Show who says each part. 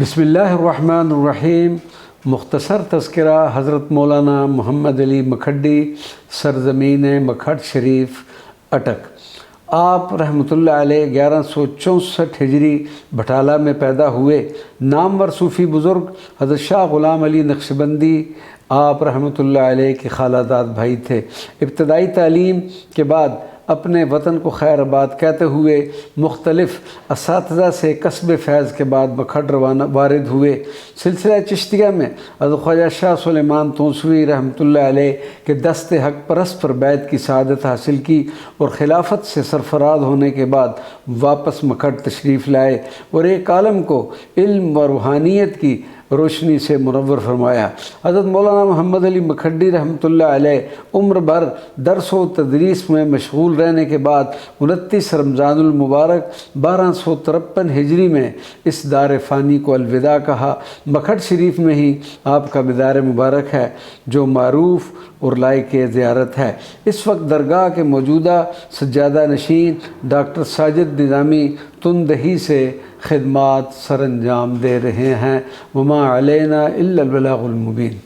Speaker 1: بسم اللہ الرحمن الرحیم۔ مختصر تذکرہ حضرت مولانا محمد علی مکھڈی، سرزمین مکھڈ شریف، اٹک۔ آپ رحمۃ اللہ علیہ 1164 ہجری بٹالہ میں پیدا ہوئے۔ نامور صوفی بزرگ حضرت شاہ غلام علی نقشبندی آپ رحمۃ اللہ علیہ کے خالہ زاد بھائی تھے۔ ابتدائی تعلیم کے بعد اپنے وطن کو خیر آباد کہتے ہوئے مختلف اساتذہ سے کسب فیض کے بعد مکھڈ وارد ہوئے۔ سلسلہ چشتیہ میں حضرت خواجہ شاہ سلیمان توسوی رحمۃ اللہ علیہ کے دست حق پرست پر بیعت کی سعادت حاصل کی اور خلافت سے سرفراز ہونے کے بعد واپس مکھڈ تشریف لائے اور ایک عالم کو علم و روحانیت کی روشنی سے منور فرمایا۔ حضرت مولانا محمد علی مکھڈی رحمۃ اللہ علیہ عمر بھر درس و تدریس میں مشغول رہنے کے بعد 29 رمضان المبارک 1253 ہجری میں اس دار فانی کو الوداع کہا۔ مکھڈ شریف میں ہی آپ کا مزار مبارک ہے جو معروف اور لائق زیارت ہے۔ اس وقت درگاہ کے موجودہ سجادہ نشین ڈاکٹر ساجد نظامی تندہی سے خدمات سر انجام دے رہے ہیں۔ وما علینا الا البلاغ المبین۔